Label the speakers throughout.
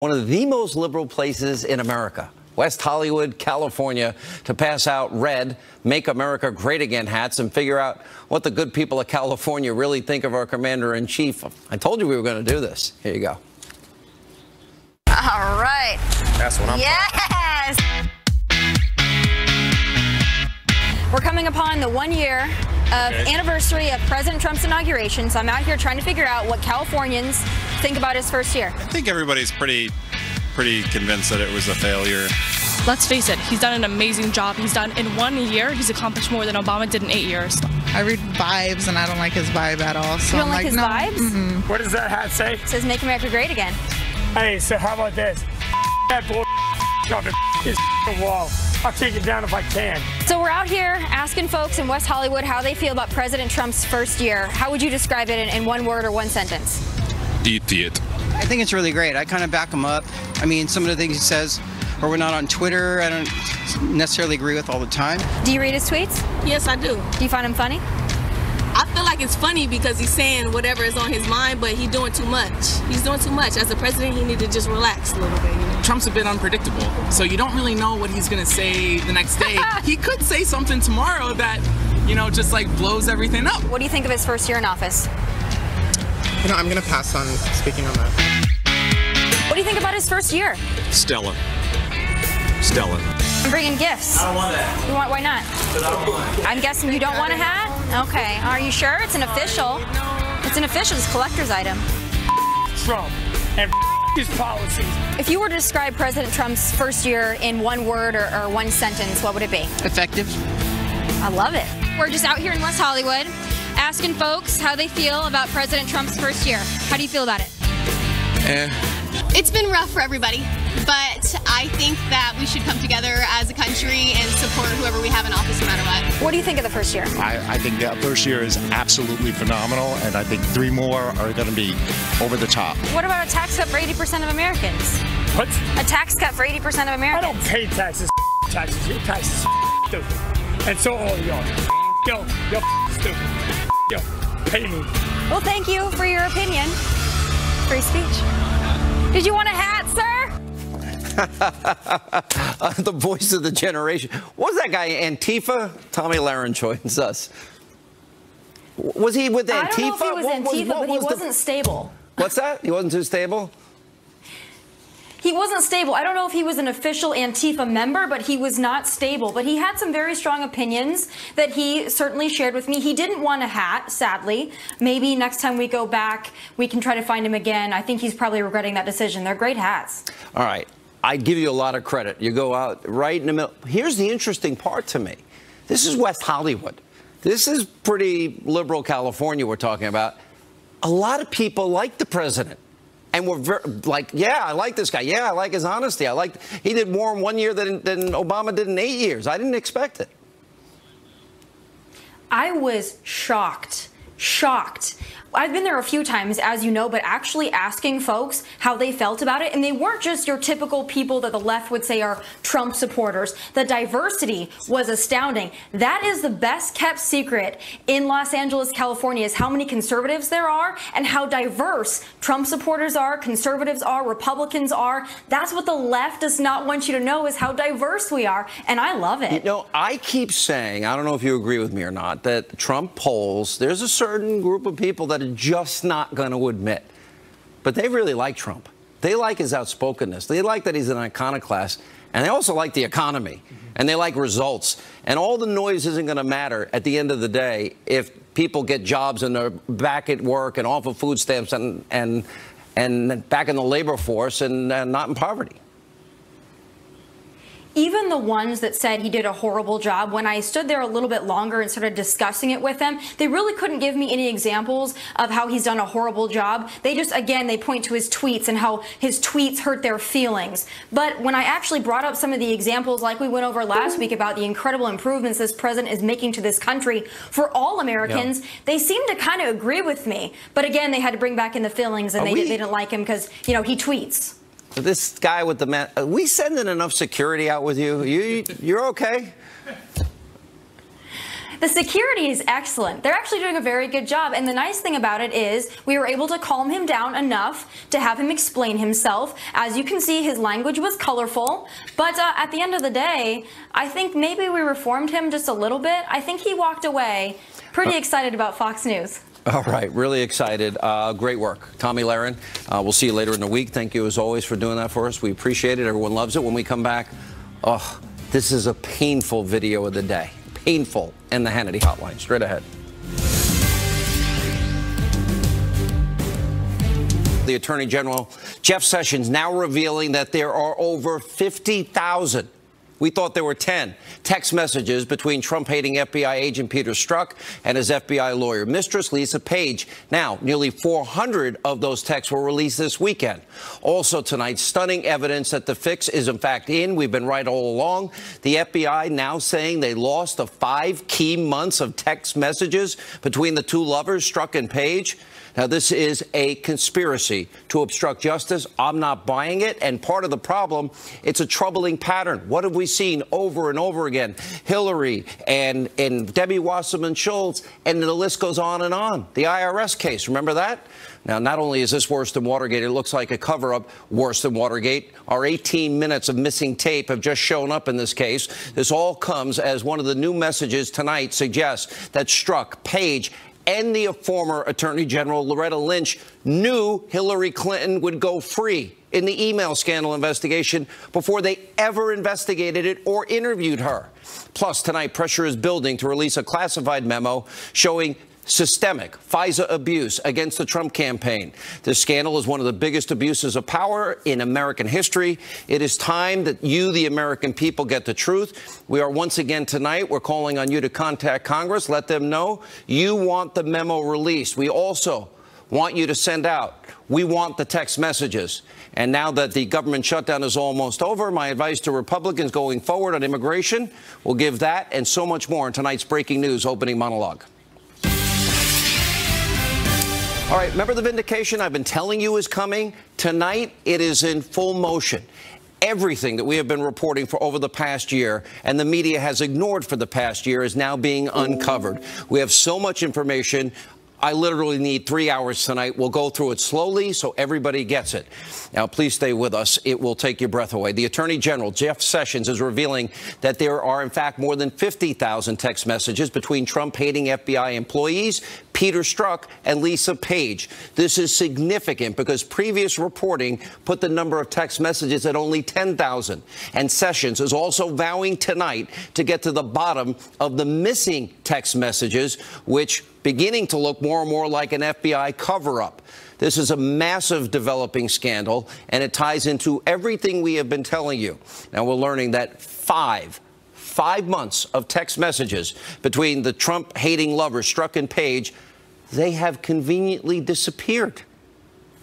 Speaker 1: One of the most liberal places in America, West Hollywood, California, to pass out red Make America Great Again hats and figure out what the good people of California really think of our commander-in-chief. I told you we were going to do this. Here you go.
Speaker 2: All right.
Speaker 3: That's what I'm
Speaker 2: Yes! We're coming upon the 1 year of anniversary of President Trump's inauguration, so I'm out here trying to figure out what Californians think about his first year.
Speaker 3: I think everybody's pretty convinced that it was a failure.
Speaker 4: Let's face it, he's done an amazing job. He's done, in 1 year, he's accomplished more than Obama did in 8 years.
Speaker 5: I read vibes, and I don't like his vibe at all. So
Speaker 2: You don't
Speaker 5: I'm
Speaker 2: like his
Speaker 5: no.
Speaker 2: vibes?
Speaker 5: Mm-mm.
Speaker 6: What does that hat say?
Speaker 2: It says Make America Great Again.
Speaker 6: Hey, so how about this? That bull on the wall. I'll take it down if I can.
Speaker 2: So we're out here asking folks in West Hollywood how they feel about President Trump's first year. How would you describe it in one word or one sentence?
Speaker 3: Idiot.
Speaker 7: I think it's really great. I kind of back him up. I mean, some of the things he says are not on Twitter. I don't necessarily agree with all the time.
Speaker 2: Do you read his tweets?
Speaker 8: Yes, I do.
Speaker 2: Do you find him funny?
Speaker 8: I feel like it's funny because he's saying whatever is on his mind, but he's doing too much. He's doing too much. As a president, he need to just relax a little bit, you know?
Speaker 9: Trump's a bit unpredictable, so you don't really know what he's going to say the next day. He could say something tomorrow that, you know, just like blows everything up.
Speaker 2: What do you think of his first year in office?
Speaker 10: You know, I'm going to pass on speaking on that.
Speaker 2: What do you think about his first year?
Speaker 3: Stellar. Stellar.
Speaker 2: I'm bringing gifts.
Speaker 6: I don't want that.
Speaker 2: You want? Why not?
Speaker 6: But I don't want it.
Speaker 2: I'm guessing you don't want a hat? Okay. Are you sure? It's an official. It's an official. It's a collector's item.
Speaker 6: Trump and his policies.
Speaker 2: If you were to describe President Trump's first year in one word or one sentence, what would it be?
Speaker 7: Effective.
Speaker 2: I love it. We're just out here in West Hollywood asking folks how they feel about President Trump's first year. How do you feel about it?
Speaker 11: It's been rough for everybody, but I think that we should come together as a country and support whoever we have in office no matter what.
Speaker 2: What do you think of the first year?
Speaker 12: I think that first year is absolutely phenomenal, and I think 3 more are going to be over the top.
Speaker 2: What about a tax cut for 80% of Americans?
Speaker 6: What?
Speaker 2: A tax cut for 80% of
Speaker 6: I
Speaker 2: Americans.
Speaker 6: don't pay taxes. Taxes. Your taxes stupid. And so all y'all. Yo, stupid. Yo, pay me.
Speaker 2: Well, thank you for your opinion. Free speech. Did you want a hat, sir?
Speaker 1: The voice of the generation. What was that guy, Antifa? Tommy Lahren joins us. Was he with Antifa?
Speaker 2: I don't know if he was Antifa, but he wasn't stable.
Speaker 1: What's that? He wasn't too stable?
Speaker 2: He wasn't stable. I don't know if he was an official Antifa member, but he was not stable. But he had some very strong opinions that he certainly shared with me. He didn't want a hat, sadly. Maybe next time we go back, we can try to find him again. I think he's probably regretting that decision. They're great hats.
Speaker 1: All right. I give you a lot of credit. You go out right in the middle. Here's the interesting part to me. This is West Hollywood. This is pretty liberal California we're talking about. A lot of people like the president. And we're like, yeah, I like this guy. Yeah, I like his honesty. He did more in 1 year than Obama did in 8 years. I didn't expect it.
Speaker 2: I was shocked. I've been there a few times, as you know, but actually asking folks how they felt about it. And they weren't just your typical people that the left would say are Trump supporters. The diversity was astounding. That is the best kept secret in Los Angeles, California, is how many conservatives there are and how diverse Trump supporters are, conservatives are, Republicans are. That's what the left does not want you to know, is how diverse we are. And I love it.
Speaker 1: You know, I keep saying, I don't know if you agree with me or not, that Trump polls, there's a certain group of people that are just not going to admit. But they really like Trump. They like his outspokenness. They like that he's an iconoclast. And they also like the economy. And they like results. And all the noise isn't going to matter at the end of the day if people get jobs and they're back at work and off of food stamps and back in the labor force and not in poverty.
Speaker 2: Even the ones that said he did a horrible job, when I stood there a little bit longer and started discussing it with them, they really couldn't give me any examples of how he's done a horrible job. They just, again, they point to his tweets and how his tweets hurt their feelings. But when I actually brought up some of the examples, like we went over last week about the incredible improvements this president is making to this country for all Americans, they seemed to kind of agree with me. But again, they had to bring back in the feelings, and they didn't like him because, you know, he tweets.
Speaker 1: This guy with the man, are we sending enough security out with you? You're okay?
Speaker 2: The security is excellent. They're actually doing a very good job. And the nice thing about it is we were able to calm him down enough to have him explain himself. As you can see, his language was colorful. But at the end of the day, I think maybe we reformed him just a little bit. I think he walked away pretty excited about Fox News.
Speaker 1: All right, really excited. Great work. Tommy Lahren, we'll see you later in the week. Thank you, as always, for doing that for us. We appreciate it. Everyone loves it. When we come back, this is a painful video of the day. Painful. And the Hannity Hotline. Straight ahead. The Attorney General, Jeff Sessions, now revealing that there are over 50,000. We thought there were 10 text messages between Trump-hating FBI agent Peter Strzok and his FBI lawyer, Mistress Lisa Page. Now, nearly 400 of those texts were released this weekend. Also tonight, stunning evidence that the fix is, in fact, in. We've been right all along. The FBI now saying they lost the 5 key months of text messages between the two lovers, Strzok and Page. Now, this is a conspiracy to obstruct justice. I'm not buying it. And part of the problem, it's a troubling pattern. What have we seen over and over again? Hillary and Debbie Wasserman Schultz, and the list goes on and on. The IRS case, remember that? Now, not only is this worse than Watergate, it looks like a cover-up worse than Watergate. Our 18 minutes of missing tape have just shown up in this case. This all comes as one of the new messages tonight suggests that Strzok, Page, and the former Attorney General Loretta Lynch knew Hillary Clinton would go free in the email scandal investigation before they ever investigated it or interviewed her. Plus, tonight, pressure is building to release a classified memo showing systemic FISA abuse against the Trump campaign. This scandal is one of the biggest abuses of power in American history. It is time that you, the American people, get the truth. We are once again tonight, we're calling on you to contact Congress. Let them know you want the memo released. We also want you to send out. We want the text messages. And now that the government shutdown is almost over, my advice to Republicans going forward on immigration will give that and so much more in tonight's breaking news opening monologue. All right, remember the vindication I've been telling you is coming? Tonight, it is in full motion. Everything that we have been reporting for over the past year and the media has ignored for the past year is now being uncovered. We have so much information. I literally need 3 hours tonight. We'll go through it slowly so everybody gets it. Now, please stay with us. It will take your breath away. The Attorney General, Jeff Sessions, is revealing that there are, in fact, more than 50,000 text messages between Trump-hating FBI employees, Peter Strzok, and Lisa Page. This is significant because previous reporting put the number of text messages at only 10,000. And Sessions is also vowing tonight to get to the bottom of the missing text messages, which beginning to look more and more like an FBI cover-up. This is a massive developing scandal, and it ties into everything we have been telling you. Now, we're learning that five months of text messages between the Trump-hating lovers, Strzok and Page, they have conveniently disappeared.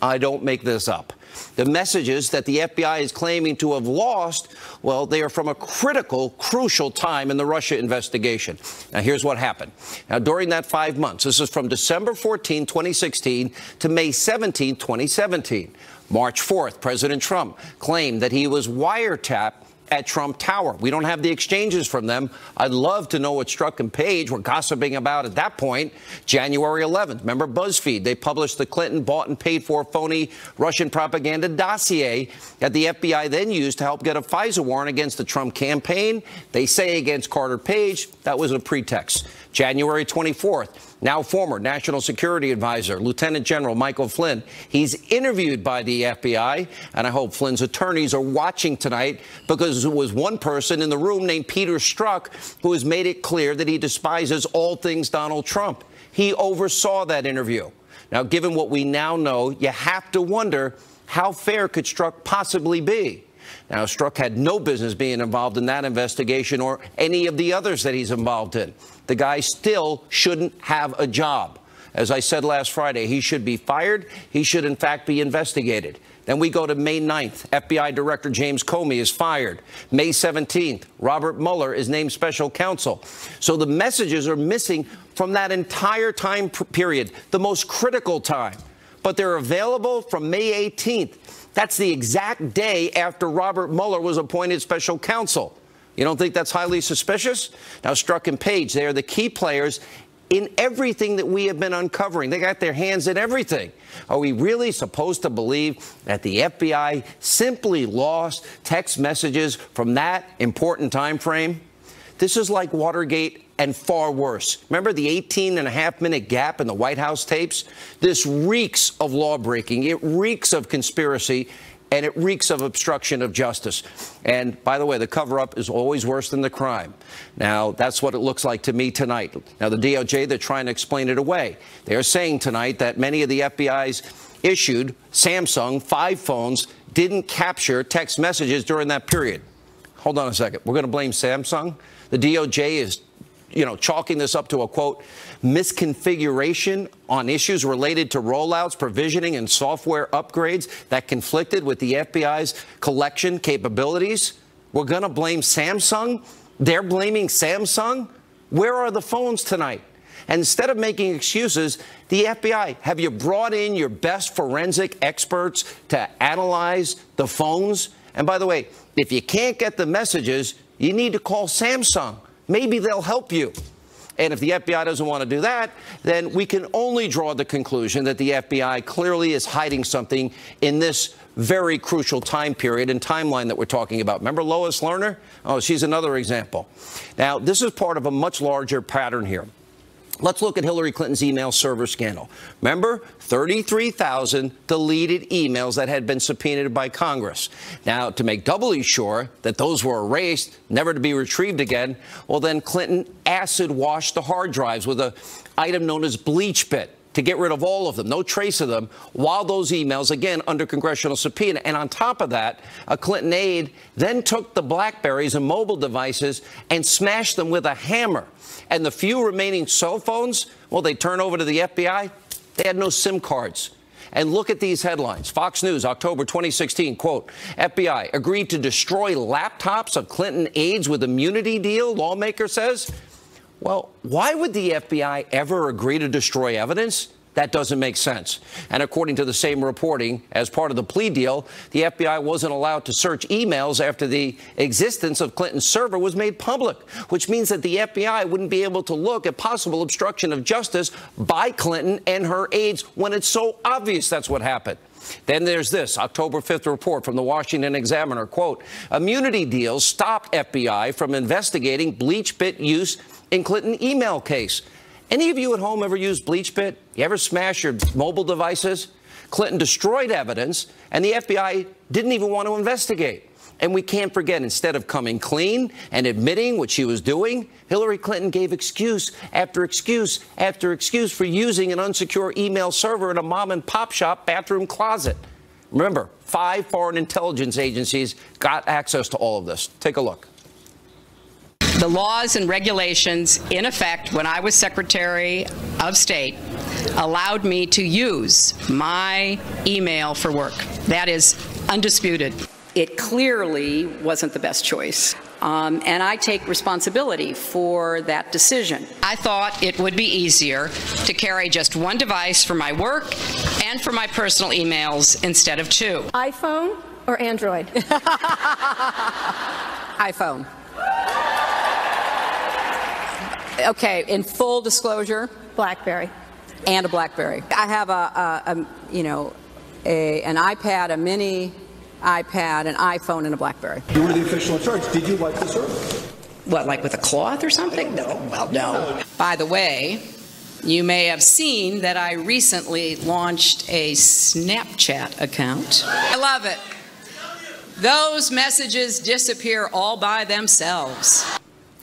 Speaker 1: I don't make this up. The messages that the FBI is claiming to have lost, well, they are from a critical, crucial time in the Russia investigation. Now, here's what happened. Now, during that 5 months, this is from December 14, 2016 to May 17, 2017. March 4th, President Trump claimed that he was wiretapped at Trump Tower. We don't have the exchanges from them. I'd love to know what Strzok and Page were gossiping about at that point. January 11th, remember BuzzFeed? They published the Clinton bought and paid for phony Russian propaganda dossier that the FBI then used to help get a FISA warrant against the Trump campaign. They say against Carter Page. That was a pretext. January 24th, now former National Security Advisor, Lieutenant General Michael Flynn. He's interviewed by the FBI, and I hope Flynn's attorneys are watching tonight because there was one person in the room named Peter Strzok who has made it clear that he despises all things Donald Trump. He oversaw that interview. Now, given what we now know, you have to wonder, how fair could Strzok possibly be? Now, Strzok had no business being involved in that investigation or any of the others that he's involved in. The guy still shouldn't have a job. As I said last Friday, he should be fired. He should, in fact, be investigated. Then we go to May 9th. FBI Director James Comey is fired. May 17th, Robert Mueller is named special counsel. So the messages are missing from that entire time period, the most critical time. But they're available from May 18th. That's the exact day after Robert Mueller was appointed special counsel. You don't think that's highly suspicious? Now, Strzok and Page, they are the key players in everything that we have been uncovering. They got their hands in everything. Are we really supposed to believe that the FBI simply lost text messages from that important time frame? This is like Watergate and far worse. Remember the 18.5-minute gap in the White House tapes? This reeks of lawbreaking. It reeks of conspiracy. And it reeks of obstruction of justice. And by the way, the cover-up is always worse than the crime. Now, that's what it looks like to me tonight. Now, the DOJ, they're trying to explain it away. They're saying tonight that many of the FBI's issued Samsung 5 phones didn't capture text messages during that period. Hold on a second. We're going to blame Samsung? The DOJ is, chalking this up to a, quote, misconfiguration on issues related to rollouts, provisioning, and software upgrades that conflicted with the FBI's collection capabilities. We're going to blame Samsung? They're blaming Samsung? Where are the phones tonight? And instead of making excuses, the FBI, have you brought in your best forensic experts to analyze the phones? And by the way, if you can't get the messages, you need to call Samsung. Maybe they'll help you. And if the FBI doesn't want to do that, then we can only draw the conclusion that the FBI clearly is hiding something in this very crucial time period and timeline that we're talking about. Remember Lois Lerner? Oh, she's another example. Now, this is part of a much larger pattern here. Let's look at Hillary Clinton's email server scandal. Remember, 33,000 deleted emails that had been subpoenaed by Congress. Now, to make doubly sure that those were erased, never to be retrieved again, well, then Clinton acid washed the hard drives with an item known as bleach bit to get rid of all of them, no trace of them, while those emails, again, under congressional subpoena. And on top of that, a Clinton aide then took the BlackBerries and mobile devices and smashed them with a hammer. And the few remaining cell phones, well, they turn over to the FBI. They had no SIM cards. And look at these headlines. Fox News, October 2016, quote, FBI agreed to destroy laptops of Clinton aides with immunity deal, lawmaker says. Well, why would the FBI ever agree to destroy evidence? That doesn't make sense. And according to the same reporting, as part of the plea deal, the FBI wasn't allowed to search emails after the existence of Clinton's server was made public, which means that the FBI wouldn't be able to look at possible obstruction of justice by Clinton and her aides when it's so obvious that's what happened. Then there's this October 5th report from the Washington Examiner, quote, immunity deals stopped FBI from investigating bleach bit use in Clinton email case. Any of you at home ever use BleachBit? You ever smash your mobile devices? Clinton destroyed evidence, and the FBI didn't even want to investigate. And we can't forget, instead of coming clean and admitting what she was doing, Hillary Clinton gave excuse after excuse after excuse for using an unsecure email server in a mom-and-pop shop bathroom closet. Remember, 5 foreign intelligence agencies got access to all of this. Take a look.
Speaker 13: The laws and regulations in effect when I was Secretary of State allowed me to use my email for work. That is undisputed. It clearly wasn't the best choice. And I take responsibility for that decision. I thought it would be easier to carry just one device for my work and for my personal emails instead of 2.
Speaker 14: iPhone or Android?
Speaker 13: iPhone. Okay, in full disclosure,
Speaker 14: BlackBerry.
Speaker 13: And a BlackBerry. I have an iPad, a mini iPad, an iPhone, and a BlackBerry.
Speaker 15: You were the official in charge. Did you wipe the server?
Speaker 13: What, like with a cloth or something? No. Well, no. By the way, you may have seen that I recently launched a Snapchat account. I love it. Those messages disappear all by themselves.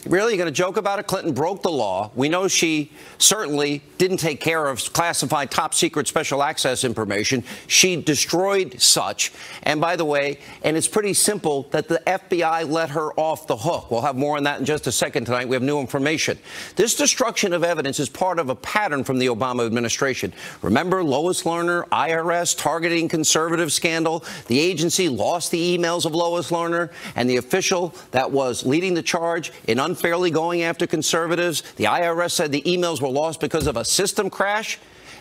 Speaker 1: Really? You're going to joke about it? Clinton broke the law. We know she certainly didn't take care of classified top secret special access information. She destroyed such. And by the way, and it's pretty simple that the FBI let her off the hook. We'll have more on that in just a second tonight. We have new information. This destruction of evidence is part of a pattern from the Obama administration. Remember Lois Lerner, IRS targeting conservative scandal? The agency lost the emails of Lois Lerner, and the official that was leading the charge in unfairly going after conservatives, the IRS said the emails were lost because of a system crash.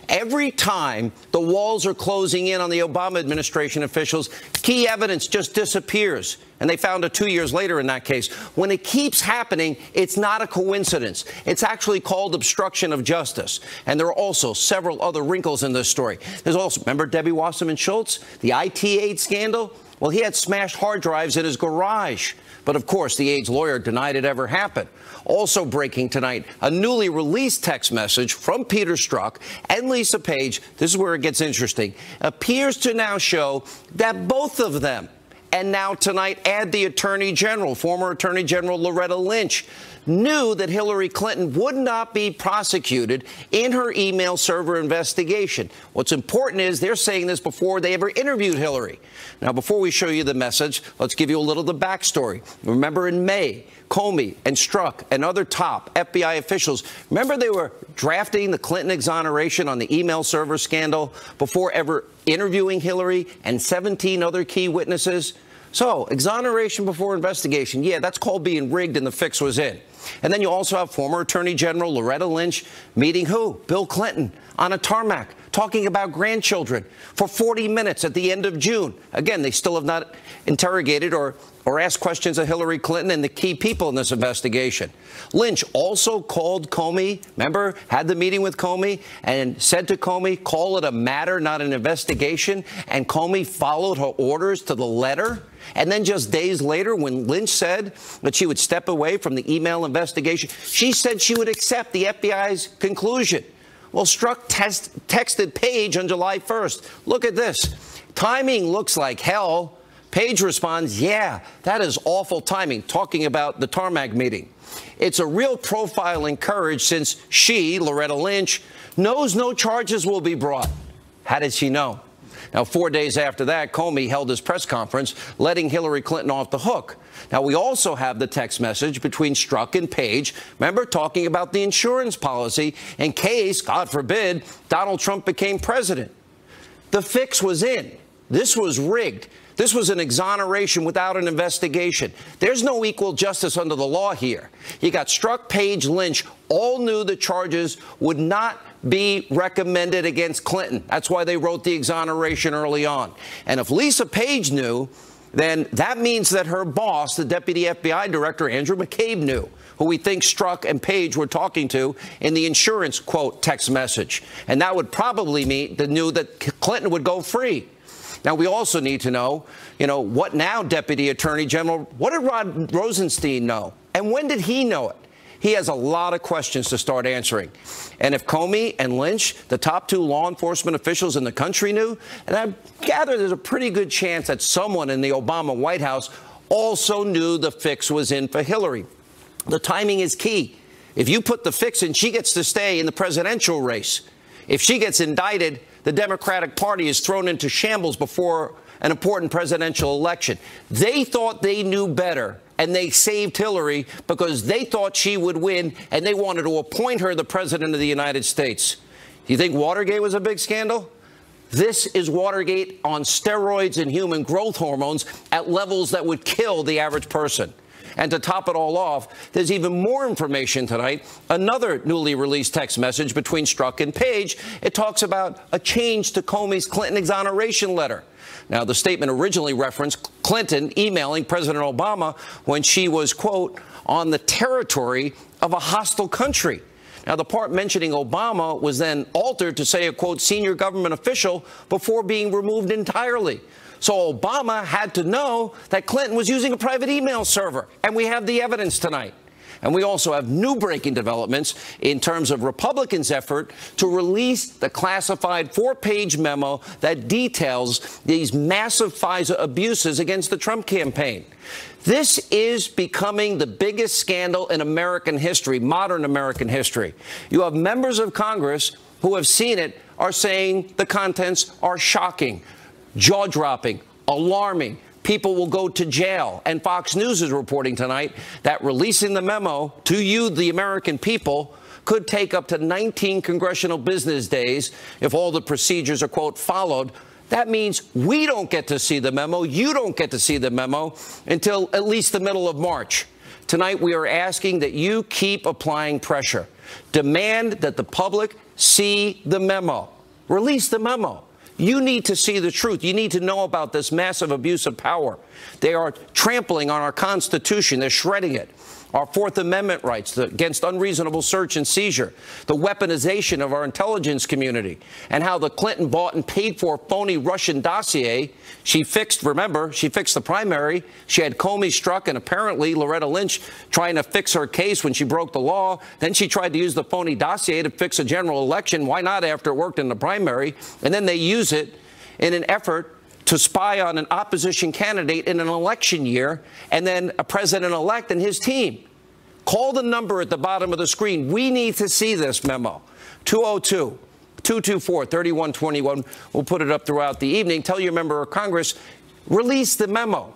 Speaker 1: Every time the walls are closing in on the Obama administration officials, key evidence just disappears. And they found it 2 years later in that case. When it keeps happening, it's not a coincidence. It's actually called obstruction of justice. And there are also several other wrinkles in this story. There's also, remember Debbie Wasserman Schultz, the IT aid scandal? Well, he had smashed hard drives in his garage. But of course, the aide's lawyer denied it ever happened. Also breaking tonight, a newly released text message from Peter Strzok and Lisa Page, this is where it gets interesting, appears to now show that both of them, and now tonight add the Attorney General, former Attorney General Loretta Lynch, knew that Hillary Clinton would not be prosecuted in her email server investigation. What's important is they're saying this before they ever interviewed Hillary. Now, before we show you the message, let's give you a little of the backstory. Remember in May, Comey and Strzok and other top FBI officials, remember they were drafting the Clinton exoneration on the email server scandal before ever interviewing Hillary and 17 other key witnesses? So, exoneration before investigation, yeah, that's called being rigged, and the fix was in. And then you also have former Attorney General Loretta Lynch meeting who? Bill Clinton on a tarmac, talking about grandchildren for 40 minutes at the end of June. Again, they still have not interrogated or asked questions of Hillary Clinton and the key people in this investigation. Lynch also called Comey, remember, had the meeting with Comey and said to Comey, call it a matter, not an investigation. And Comey followed her orders to the letter. And then just days later, when Lynch said that she would step away from the email investigation, she said she would accept the FBI's conclusion. Well, Strzok texted Page on July 1st. Look at this. Timing looks like hell. Page responds, yeah, that is awful timing, talking about the tarmac meeting. It's a real profile in courage since she, Loretta Lynch, knows no charges will be brought. How did she know? Now, 4 days after that, Comey held his press conference, letting Hillary Clinton off the hook. Now, we also have the text message between Strzok and Page, remember, talking about the insurance policy in case, God forbid, Donald Trump became president. The fix was in. This was rigged. This was an exoneration without an investigation. There's no equal justice under the law here. You got Strzok, Page, Lynch, all knew the charges would not be recommended against Clinton. That's why they wrote the exoneration early on. And if Lisa Page knew, then that means that her boss, the deputy FBI director, Andrew McCabe, knew, who we think Strzok and Page were talking to in the insurance, quote, text message. And that would probably mean they knew that Clinton would go free. Now, we also need to know, what now, Deputy Attorney General? What did Rod Rosenstein know? And when did he know it? He has a lot of questions to start answering. And if Comey and Lynch, the top two law enforcement officials in the country, knew, and I gather there's a pretty good chance that someone in the Obama White House also knew the fix was in for Hillary. The timing is key. If you put the fix in, she gets to stay in the presidential race. If she gets indicted, the Democratic Party is thrown into shambles before an important presidential election. They thought they knew better, and they saved Hillary because they thought she would win, and they wanted to appoint her the president of the United States. Do you think Watergate was a big scandal? This is Watergate on steroids and human growth hormones at levels that would kill the average person. And to top it all off, there's even more information tonight. Another newly released text message between Strzok and Page. It talks about a change to Comey's Clinton exoneration letter. Now, the statement originally referenced Clinton emailing President Obama when she was, quote, on the territory of a hostile country. Now, the part mentioning Obama was then altered to say a, quote, senior government official before being removed entirely. So Obama had to know that Clinton was using a private email server, and we have the evidence tonight. And we also have new breaking developments in terms of Republicans' effort to release the classified 4-page memo that details these massive FISA abuses against the Trump campaign. This is becoming the biggest scandal in American history, modern American history. You have members of Congress who have seen it are saying the contents are shocking, jaw-dropping, alarming. People will go to jail. And Fox News is reporting tonight that releasing the memo to you, the American people, could take up to 19 congressional business days if all the procedures are, quote, followed. That means we don't get to see the memo. You don't get to see the memo until at least the middle of March. Tonight, we are asking that you keep applying pressure. Demand that the public see the memo. Release the memo. You need to see the truth. You need to know about this massive abuse of power. They are trampling on our Constitution. They're shredding it. Our Fourth Amendment rights against unreasonable search and seizure, the weaponization of our intelligence community, and how the Clinton bought and paid for phony Russian dossier. She fixed, remember, she fixed the primary. She had Comey, Strzok, and apparently Loretta Lynch trying to fix her case when she broke the law. Then she tried to use the phony dossier to fix a general election. Why not after it worked in the primary? And then they use it in an effort to spy on an opposition candidate in an election year, and then a president-elect and his team. Call the number at the bottom of the screen. We need to see this memo. 202-224-3121. We'll put it up throughout the evening. Tell your member of Congress, release the memo.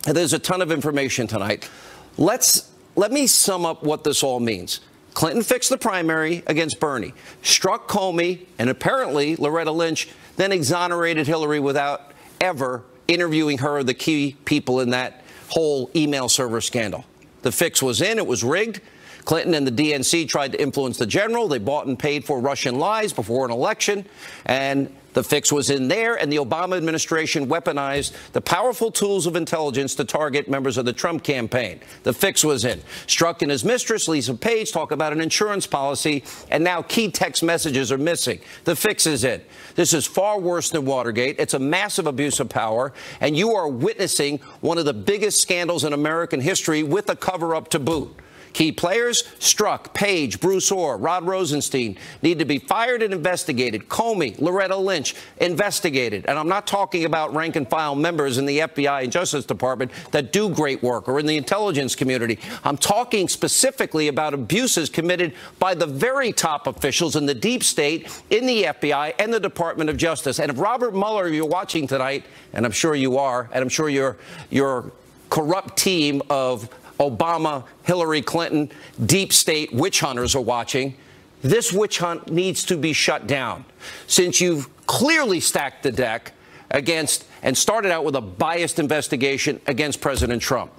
Speaker 1: And there's a ton of information tonight. Let me sum up what this all means. Clinton fixed the primary against Bernie, struck Comey, and apparently Loretta Lynch then exonerated Hillary without ever interviewing her or the key people in that whole email server scandal. The fix was in. It was rigged. Clinton and the DNC tried to influence the general. They bought and paid for Russian lies before an election, and the fix was in there, and the Obama administration weaponized the powerful tools of intelligence to target members of the Trump campaign. The fix was in. Strzok and his mistress, Lisa Page, talk about an insurance policy, and now key text messages are missing. The fix is in. This is far worse than Watergate. It's a massive abuse of power, and you are witnessing one of the biggest scandals in American history with a cover-up to boot. Key players, Strzok, Page, Bruce Orr, Rod Rosenstein, need to be fired and investigated. Comey, Loretta Lynch, investigated. And I'm not talking about rank-and-file members in the FBI and Justice Department that do great work or in the intelligence community. I'm talking specifically about abuses committed by the very top officials in the deep state, in the FBI, and the Department of Justice. And if Robert Mueller, you're watching tonight, and I'm sure you are, and I'm sure your corrupt team of Obama, Hillary Clinton, deep state witch hunters are watching. This witch hunt needs to be shut down. Since you've clearly stacked the deck against and started out with a biased investigation against President Trump.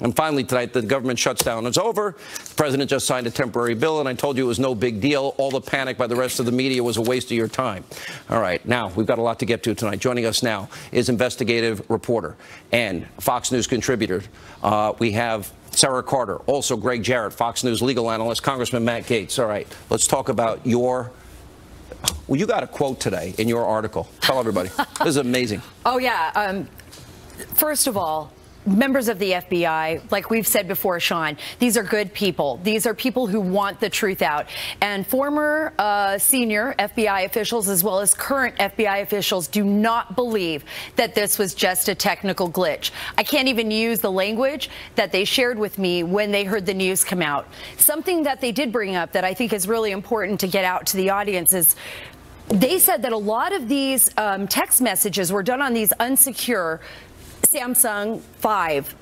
Speaker 1: And finally tonight, the government shutdown is over. The president just signed a temporary bill, and I told you it was no big deal. All the panic by the rest of the media was a waste of your time. All right, now we've got a lot to get to tonight. Joining us now is investigative reporter and Fox News contributor. We have Sarah Carter, also Greg Jarrett, Fox News legal analyst, Congressman Matt Gaetz. All right, let's talk about well, you got a quote today in your article. Tell everybody. This is amazing.
Speaker 16: Oh, yeah. First of all, members of the FBI, like we've said before, Sean, these are good people. These are people who want the truth out. And former senior FBI officials, as well as current FBI officials, do not believe that this was just a technical glitch. I can't even use the language that they shared with me when they heard the news come out. Something that they did bring up that I think is really important to get out to the audience is they said that a lot of these text messages were done on these unsecure Samsung 5, phones.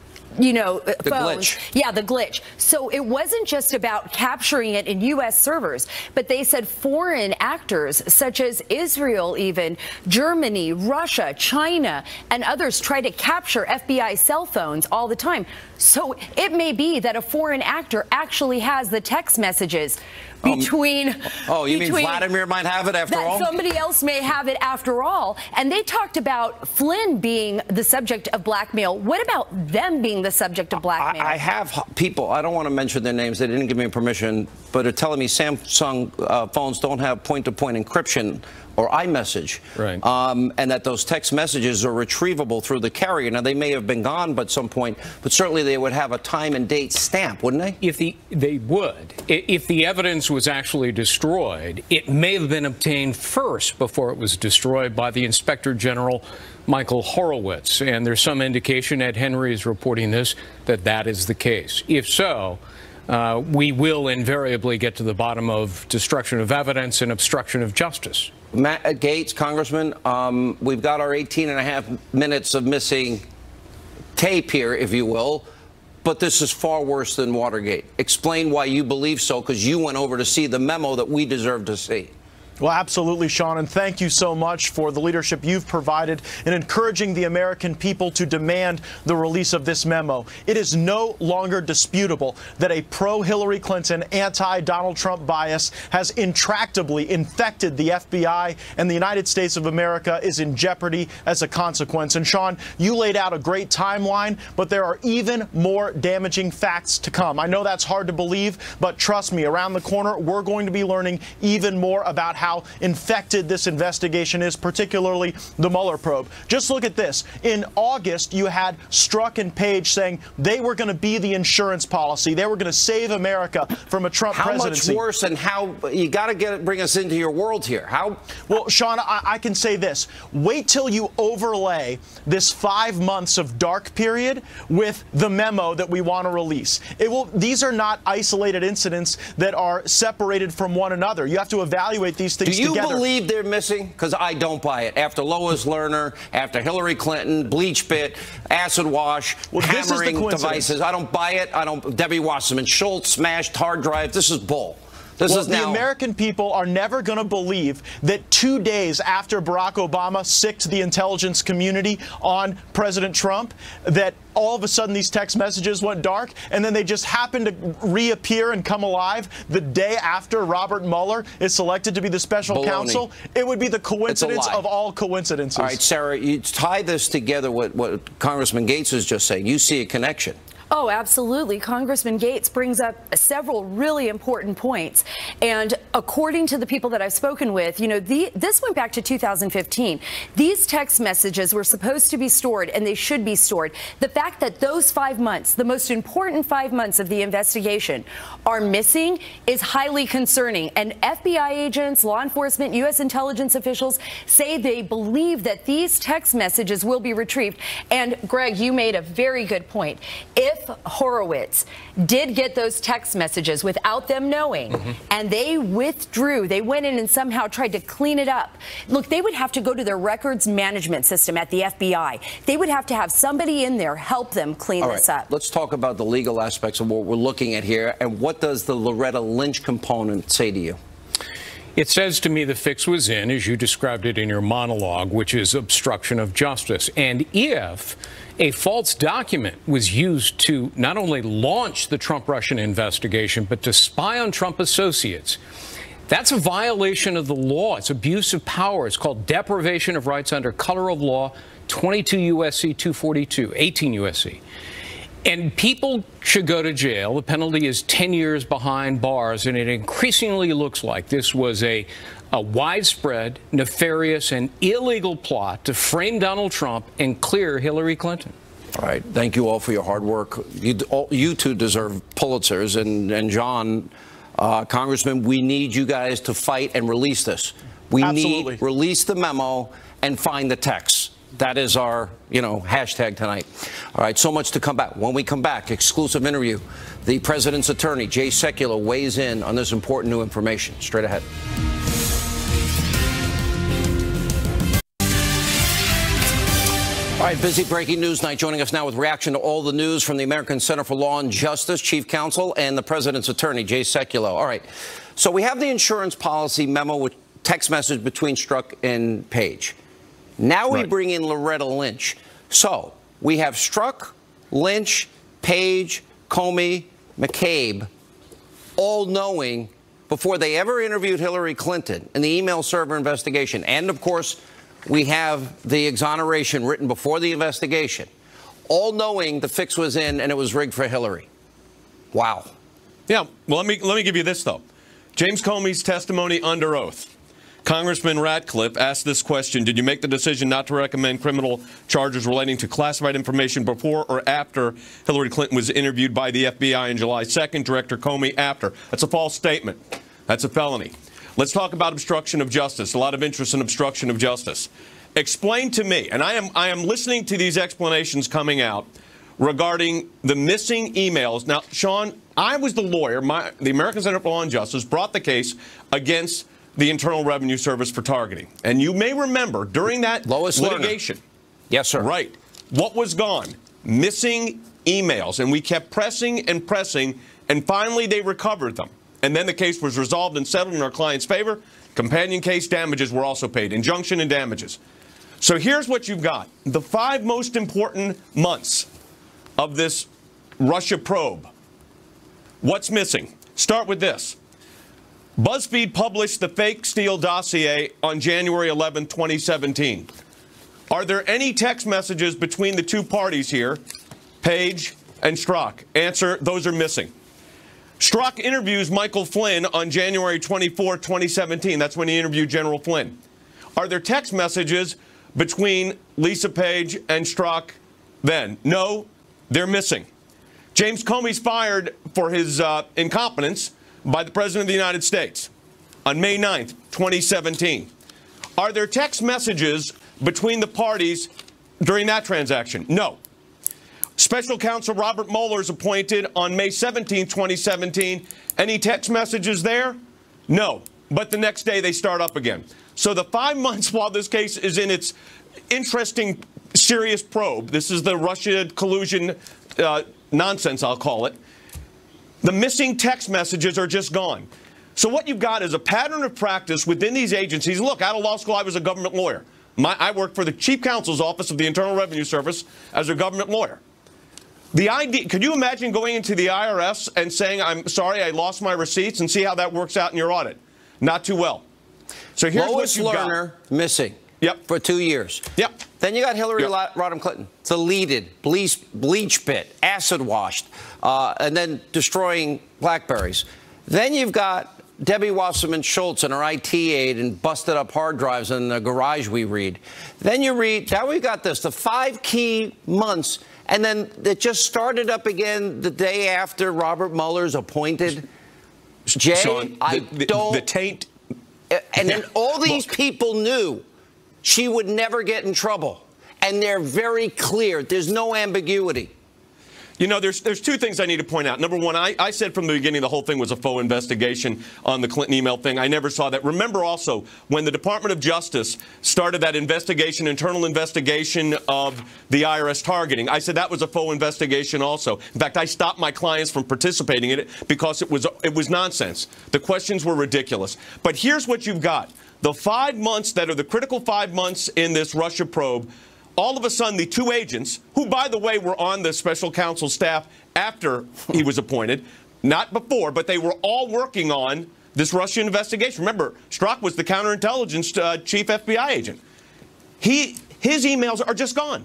Speaker 1: Glitch.
Speaker 16: Yeah, the glitch. So it wasn't just about capturing it in U.S. servers, but they said foreign actors such as Israel, even Germany, Russia, China, and others try to capture FBI cell phones all the time. So it may be that a foreign actor actually has the text messages between.
Speaker 1: You mean Vladimir might have it after all?
Speaker 16: Somebody else may have it after all. And they talked about Flynn being the subject of blackmail. What about them being the subject of blackmail?
Speaker 1: I have people, I don't want to mention their names, they didn't give me permission, but are telling me Samsung phones don't have point-to-point encryption or iMessage,
Speaker 17: right.
Speaker 1: And that those text messages are retrievable through the carrier. Now, they may have been gone by some point, but certainly they would have a time and date stamp, wouldn't they?
Speaker 17: They would. If the evidence was actually destroyed, it may have been obtained first before it was destroyed by the Inspector General, Michael Horowitz. And there's some indication, Ed Henry is reporting this, that that is the case. If so, we will invariably get to the bottom of destruction of evidence and obstruction of justice.
Speaker 1: Matt Gaetz, Congressman, we've got our 18.5 minutes of missing tape here, if you will, but this is far worse than Watergate. Explain why you believe so, because you went over to see the memo that we deserve to see.
Speaker 18: Well, absolutely, Sean, and thank you so much for the leadership you've provided in encouraging the American people to demand the release of this memo. It is no longer disputable that a pro-Hillary Clinton, anti-Donald Trump bias has intractably infected the FBI, and the United States of America is in jeopardy as a consequence. And, Sean, you laid out a great timeline, but there are even more damaging facts to come. I know that's hard to believe, but trust me, around the corner, we're going to be learning even more about how infected this investigation is, particularly the Mueller probe. Just look at this. In August, you had Strzok and Page saying they were going to be the insurance policy. They were going to save America from a Trump presidency.
Speaker 1: How much worse, and how you got to bring us into your world here? How?
Speaker 18: Well, Sean, I can say this. Wait till you overlay this 5 months of dark period with the memo that we want to release. These are not isolated incidents that are separated from one another. You have to evaluate these things
Speaker 1: together. Do you
Speaker 18: together.
Speaker 1: believe they're missing? Because I don't buy it. After Lois Lerner, after Hillary Clinton, bleach pit, acid wash, hammering devices, I don't buy it. Debbie Wasserman Schultz smashed hard drive. This is bull.
Speaker 18: The American people are never going to believe that 2 days after Barack Obama sicked the intelligence community on President Trump, that all of a sudden these text messages went dark, and then they just happened to reappear and come alive the day after Robert Mueller is selected to be the special counsel. It would be the coincidence of all coincidences.
Speaker 1: All right, Sarah, you tie this together with what Congressman Gates is just saying. You see a connection.
Speaker 16: Oh, absolutely. Congressman Gates brings up several really important points. And according to the people that I've spoken with, you know, this went back to 2015. These text messages were supposed to be stored, and they should be stored. The fact that those 5 months, the most important 5 months of the investigation, are missing is highly concerning. And FBI agents, law enforcement, U.S. intelligence officials say they believe that these text messages will be retrieved. And, Greg, you made a very good point. If Horowitz did get those text messages without them knowing, and they withdrew, they went in and somehow tried to clean it up. Look, they would have to go to their records management system at the FBI. They would have to have somebody in there help them clean this up.
Speaker 1: Let's talk about the legal aspects of what we're looking at here. And what does the Loretta Lynch component say to you?
Speaker 17: It says to me the fix was in, as you described it in your monologue, which is obstruction of justice. And if a false document was used to not only launch the Trump-Russian investigation, but to spy on Trump associates, that's a violation of the law. It's abuse of power. It's called deprivation of rights under color of law, 22 U.S.C. 242, 18 U.S.C. And people should go to jail. The penalty is 10 years behind bars, and it increasingly looks like this was a widespread, nefarious, and illegal plot to frame Donald Trump and clear Hillary Clinton.
Speaker 1: All right. Thank you all for your hard work. You two deserve Pulitzers. And John, Congressman, we need you guys to fight and release this. We need release the memo and find the text. That is our, hashtag tonight. All right, so much to come back. When we come back, exclusive interview. The president's attorney, Jay Sekulow, weighs in on this important new information. Straight ahead. All right, busy breaking news night. Joining us now with reaction to all the news from the American Center for Law and Justice, Chief Counsel, and the president's attorney, Jay Sekulow. All right, so we have the insurance policy memo with text message between Strzok and Page. Now we bring in Loretta Lynch. So we have Strzok, Lynch, Page, Comey, McCabe, all knowing before they ever interviewed Hillary Clinton in the email server investigation. And, of course, we have the exoneration written before the investigation, all knowing the fix was in and it was rigged for Hillary. Wow.
Speaker 19: Yeah. Well, let me give you this, though. James Comey's testimony under oath. Congressman Ratcliffe asked this question: did you make the decision not to recommend criminal charges relating to classified information before or after Hillary Clinton was interviewed by the FBI on July 2nd? Director Comey, after. That's a false statement. That's a felony. Let's talk about obstruction of justice. A lot of interest in obstruction of justice. Explain to me, and I am listening to these explanations coming out regarding the missing emails. Now, Sean, I was the lawyer. The American Center for Law and Justice brought the case against the Internal Revenue Service for targeting. And you may remember during that litigation.
Speaker 1: Yes, sir.
Speaker 19: Right. What was gone? Missing emails. And we kept pressing and pressing, and finally they recovered them. And then the case was resolved and settled in our client's favor. Companion case damages were also paid, injunction and damages. So here's what you've got. The 5 most important months of this Russia probe. What's missing? Start with this. BuzzFeed published the fake Steele dossier on January 11, 2017. Are there any text messages between the two parties here, Page and Strzok? Answer, those are missing. Strzok interviews Michael Flynn on January 24, 2017. That's when he interviewed General Flynn. Are there text messages between Lisa Page and Strzok then? No, they're missing. James Comey's fired for his incompetence by the President of the United States on May 9th, 2017. Are there text messages between the parties during that transaction? No. Special Counsel Robert Mueller is appointed on May 17, 2017. Any text messages there? No. But the next day they start up again. So the 5 months while this case is in its interesting, serious probe, this is the Russia collusion nonsense, I'll call it, the missing text messages are just gone. So what you've got is a pattern of practice within these agencies. Look, out of law school, I was a government lawyer. I worked for the Chief Counsel's Office of the Internal Revenue Service as a government lawyer. The idea, could you imagine going into the IRS and saying, I'm sorry, I lost my receipts, and see how that works out in your audit? Not too well. So here's
Speaker 1: Lois
Speaker 19: what you've
Speaker 1: Lerner
Speaker 19: got.
Speaker 1: missing.
Speaker 19: Yep.
Speaker 1: For 2 years.
Speaker 19: Yep.
Speaker 1: Then you got Hillary
Speaker 19: Yep.
Speaker 1: Rodham Clinton, deleted, bleach pit, acid washed, and then destroying BlackBerries. Then you've got Debbie Wasserman Schultz and her IT aide and busted up hard drives in the garage we read. Then you read, now we've got this, the 5 key months, and then it just started up again the day after Robert Mueller's appointed. Jay,
Speaker 19: Sean, the taint.
Speaker 1: And then all these people knew she would never get in trouble. And they're very clear. There's no ambiguity.
Speaker 19: You know, there's 2 things I need to point out. Number one, I said from the beginning the whole thing was a faux investigation on the Clinton email thing. I never saw that. Remember also, when the Department of Justice started that investigation, internal investigation of the IRS targeting, I said that was a faux investigation also. In fact, I stopped my clients from participating in it because it was nonsense. The questions were ridiculous. But here's what you've got. The 5 months that are the critical 5 months in this Russia probe, all of a sudden, the 2 agents, who, by the way, were on the special counsel staff after he was appointed, not before, but they were all working on this Russia investigation. Remember, Strzok was the counterintelligence chief FBI agent. His emails are just gone.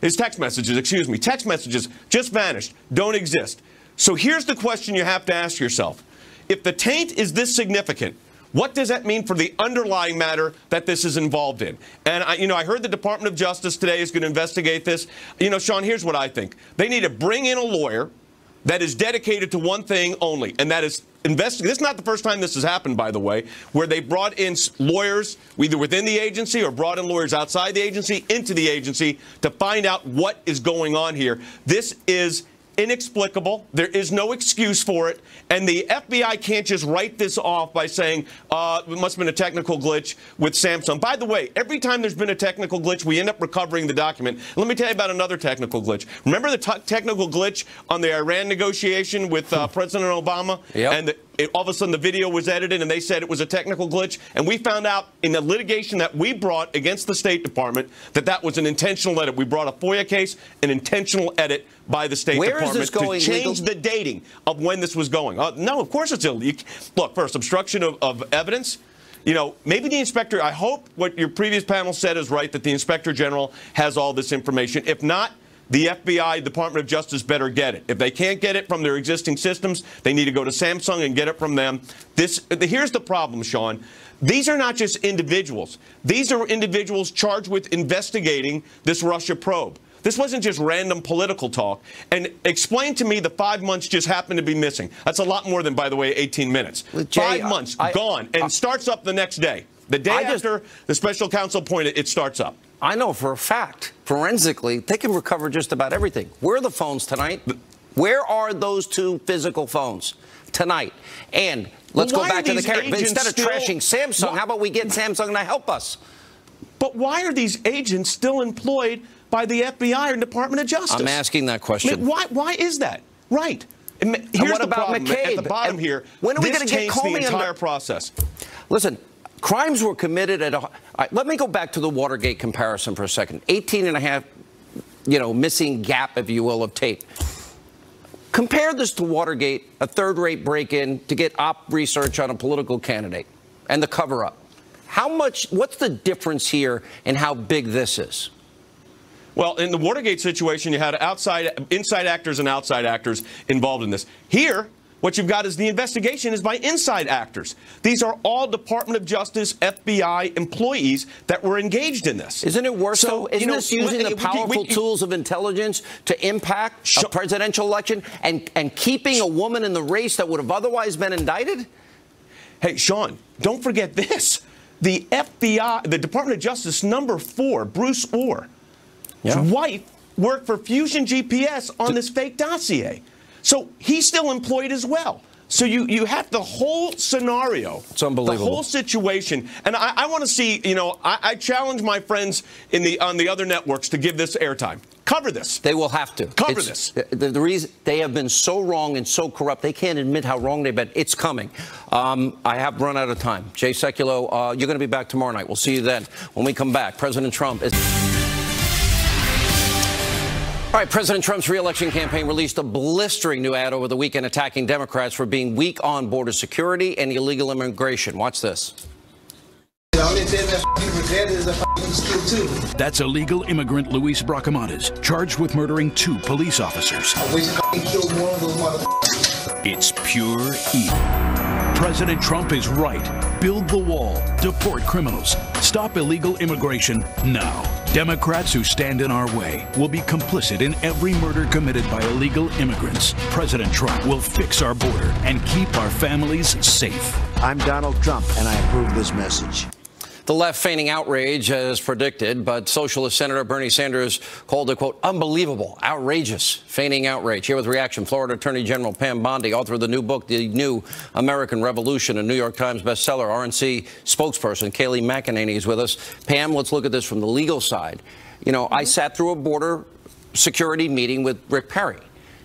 Speaker 19: His text messages, text messages just vanished, don't exist. So here's the question you have to ask yourself. If the taint is this significant, what does that mean for the underlying matter that this is involved in? And, I heard the Department of Justice today is going to investigate this. Sean, here's what I think. They need to bring in a lawyer that is dedicated to one thing only, and that is investigate. This is not the first time this has happened, by the way, where they brought in lawyers either within the agency or brought in lawyers outside the agency into the agency to find out what is going on here. This is inexplicable. There is no excuse for it. And the FBI can't just write this off by saying it must have been a technical glitch with Samsung. By the way, every time there's been a technical glitch, we end up recovering the document. Let me tell you about another technical glitch. Remember the technical glitch on the Iran negotiation with President Obama?
Speaker 1: Yep.
Speaker 19: And all of a sudden the video was edited and they said it was a technical glitch. And we found out in the litigation that we brought against the State Department that was an intentional edit. We brought a FOIA case, an intentional edit by the State Department to change the dating of when this was going. No, of course it's illegal. Look, first, obstruction of evidence. Maybe the inspector, I hope what your previous panel said is right, that the Inspector General has all this information. If not, the FBI, Department of Justice, better get it. If they can't get it from their existing systems, they need to go to Samsung and get it from them. Here's the problem, Sean. These are not just individuals. These are individuals charged with investigating this Russia probe. This wasn't just random political talk. And explain to me the 5 months just happened to be missing. That's a lot more than, by the way, 18 minutes. Jay, 5 months, gone, and starts up the next day. The day after the special counsel appointed, it starts up.
Speaker 1: I know for a fact, forensically, they can recover just about everything. Where are the phones tonight? Where are those 2 physical phones tonight? And let's go back to the character. Instead of trashing Samsung, how about we get Samsung to help us?
Speaker 19: But why are these agents still employed by the FBI or Department of Justice?
Speaker 1: I'm asking that question.
Speaker 19: Why is that? Right.
Speaker 1: And what about McCabe?
Speaker 19: At the bottom here,
Speaker 1: when are we going to get Comey
Speaker 19: the entire process?
Speaker 1: Listen, Crimes were committed at let me go back to the Watergate comparison for a second. 18 and a half, missing gap, if you will, of tape. Compare this to Watergate, a third-rate break-in to get op research on a political candidate and the cover-up. What's the difference here in how big this is?
Speaker 19: Well, in the Watergate situation, you had inside actors and outside actors involved in this. Here, what you've got is the investigation is by inside actors. These are all Department of Justice, FBI employees that were engaged in this.
Speaker 1: Isn't it worse, though? Isn't this using the powerful tools of intelligence to impact a presidential election and keeping a woman in the race that would have otherwise been indicted?
Speaker 19: Hey, Sean, don't forget this. The FBI, the Department of Justice number 4, Bruce Orr's wife worked for Fusion GPS on this fake dossier. So he's still employed as well. So you have the whole scenario.
Speaker 1: It's unbelievable.
Speaker 19: The whole situation. And I want to see, I challenge my friends on the other networks to give this airtime. Cover this.
Speaker 1: They will have to.
Speaker 19: Cover this.
Speaker 1: The reason they have been so wrong and so corrupt, they can't admit how wrong they've been. It's coming. I have run out of time. Jay Sekulow, you're going to be back tomorrow night. We'll see you then. When we come back, President Trump is... All right, President Trump's re-election campaign released a blistering new ad over the weekend attacking Democrats for being weak on border security and illegal immigration. Watch this.
Speaker 20: That's illegal immigrant Luis Bracamontes, charged with murdering 2 police officers. It's pure evil. President Trump is right. Build the wall. Deport criminals. Stop illegal immigration now. Democrats who stand in our way will be complicit in every murder committed by illegal immigrants. President Trump will fix our border and keep our families safe.
Speaker 21: I'm Donald Trump, and I approve this message.
Speaker 1: The left feigning outrage as predicted, but Socialist Senator Bernie Sanders called it, quote, unbelievable, outrageous, feigning outrage. Here with reaction, Florida Attorney General Pam Bondi, author of the new book, The New American Revolution, a New York Times bestseller. RNC spokesperson Kayleigh McEnany is with us. Pam, let's look at this from the legal side. I sat through a border security meeting with Rick Perry.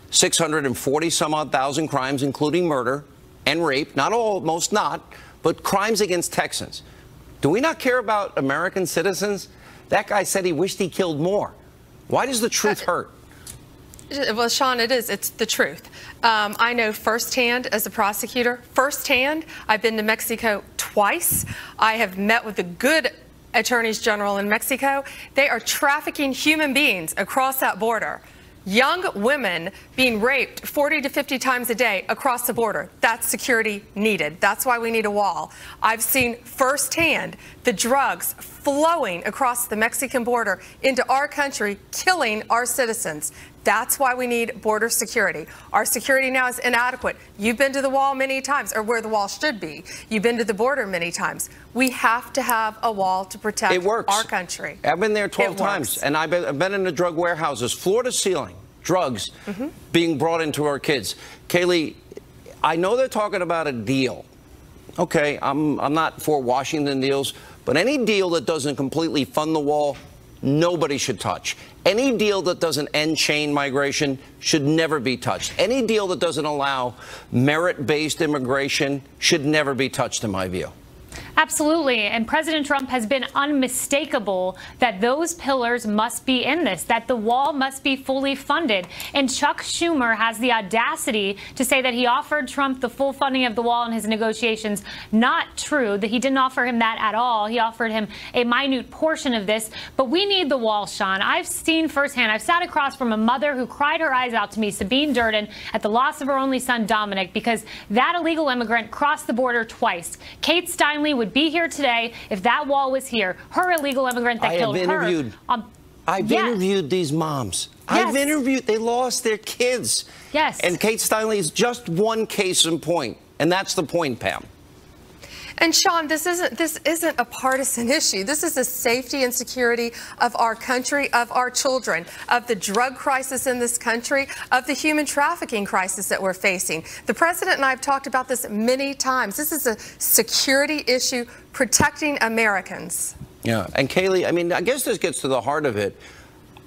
Speaker 1: 640 some odd thousand crimes, including murder and rape. Not all, most not, but crimes against Texans. Do we not care about American citizens? That guy said he wished he killed more. Why does the truth hurt?
Speaker 22: Well, Sean, it's the truth. I know firsthand as a prosecutor, I've been to Mexico twice. I have met with the good attorneys general in Mexico. They are trafficking human beings across that border. Young women being raped 40 to 50 times a day across the border. That's security needed. That's why we need a wall. I've seen firsthand the drugs flowing across the Mexican border into our country, killing our citizens. That's why we need border security. Our security now is inadequate. You've been to the wall many times, or where the wall should be. You've been to the border many times. We have to have a wall to protect our country.
Speaker 1: I've been there 12 times, and I've been in the drug warehouses, floor to ceiling, drugs being brought into our kids. Kayleigh, I know they're talking about a deal. Okay, I'm not for Washington deals, but any deal that doesn't completely fund the wall, nobody should touch. Any deal that doesn't end chain migration should never be touched. Any deal that doesn't allow merit-based immigration should never be touched, in my view.
Speaker 23: Absolutely. And President Trump has been unmistakable that those pillars must be in this, that the wall must be fully funded. And Chuck Schumer has the audacity to say that he offered Trump the full funding of the wall in his negotiations. Not true, that he didn't offer him that at all. He offered him a minute portion of this. But we need the wall, Sean. I've seen firsthand. I've sat across from a mother who cried her eyes out to me, Sabine Durden, at the loss of her only son, Dominic, because that illegal immigrant crossed the border twice. Kate Steinle would be here today if that wall was here. Her illegal immigrant that killed her.
Speaker 1: I've interviewed these moms.
Speaker 23: Yes.
Speaker 1: I've interviewed, they lost their kids.
Speaker 23: Yes.
Speaker 1: And Kate Steinle is just one case in point. And that's the point, Pam.
Speaker 22: And Sean, this isn't a partisan issue. This is the safety and security of our country, of our children, of the drug crisis in this country, of the human trafficking crisis that we're facing. The president and I have talked about this many times. This is a security issue protecting Americans.
Speaker 1: Yeah. And Kayleigh, I mean, I guess this gets to the heart of it.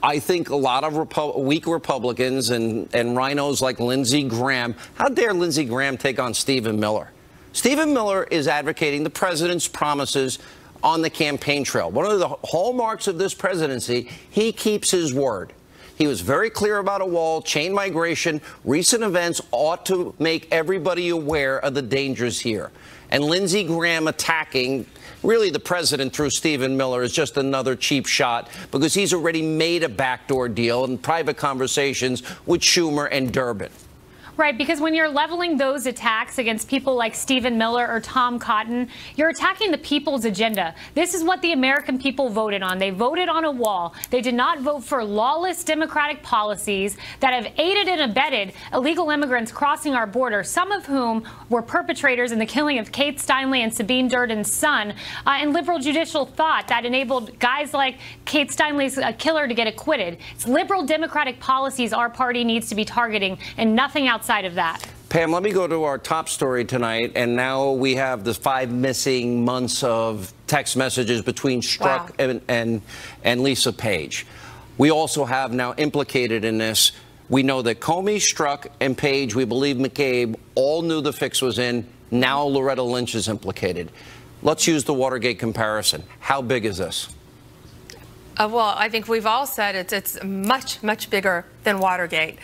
Speaker 1: I think a lot of weak Republicans and rhinos like Lindsey Graham, how dare Lindsey Graham take on Stephen Miller? Stephen Miller is advocating the president's promises on the campaign trail. One of the hallmarks of this presidency, he keeps his word. He was very clear about a wall, chain migration. Recent events ought to make everybody aware of the dangers here. And Lindsey Graham attacking really the president through Stephen Miller is just another cheap shot because he's already made a backdoor deal in private conversations with Schumer and Durbin.
Speaker 23: Right, because when you're leveling those attacks against people like Stephen Miller or Tom Cotton, you're attacking the people's agenda. This is what the American people voted on. They voted on a wall. They did not vote for lawless Democratic policies that have aided and abetted illegal immigrants crossing our border, some of whom were perpetrators in the killing of Kate Steinle and Sabine Durden's son, and liberal judicial thought that enabled guys like Kate Steinle's killer to get acquitted. It's liberal Democratic policies our party needs to be targeting and nothing outside of that.
Speaker 1: Pam, let me go to our top story tonight. And now we have the 5 missing months of text messages between Strzok and Lisa Page. We also have now implicated in this. We know that Comey, Strzok, and Page, we believe McCabe, all knew the fix was in. Now Loretta Lynch is implicated. Let's use the Watergate comparison. How big is this?
Speaker 22: Well, I think we've all said it's much, much bigger than Watergate.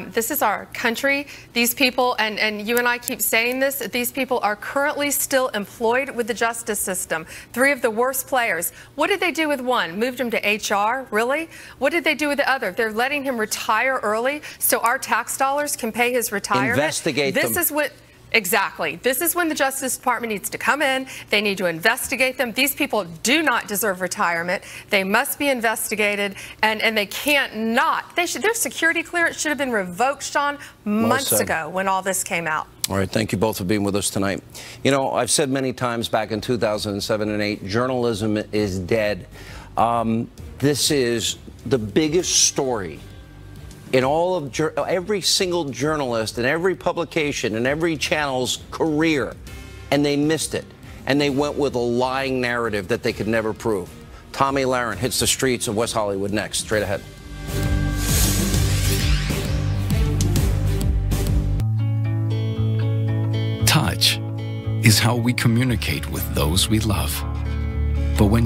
Speaker 22: This is our country. These people, and you and I keep saying this, these people are currently still employed with the justice system. 3 of the worst players. What did they do with one? Moved him to HR? Really? What did they do with the other? They're letting him retire early so our tax dollars can pay his retirement.
Speaker 1: Investigate them.
Speaker 22: This is what... Exactly. This is when the Justice Department needs to come in. They need to investigate them. These people do not deserve retirement. They must be investigated, and they can't not. Their security clearance should have been revoked, Sean, months ago when all this came out.
Speaker 1: All right. Thank you both for being with us tonight. You know, I've said many times back in 2007 and 2008, journalism is dead. This is the biggest story in all of every single journalist and every publication and every channel's career, and they missed it. And they went with a lying narrative that they could never prove. Tommy Lahren hits the streets of West Hollywood next. Straight ahead.
Speaker 4: Touch is how we communicate with those we love. But when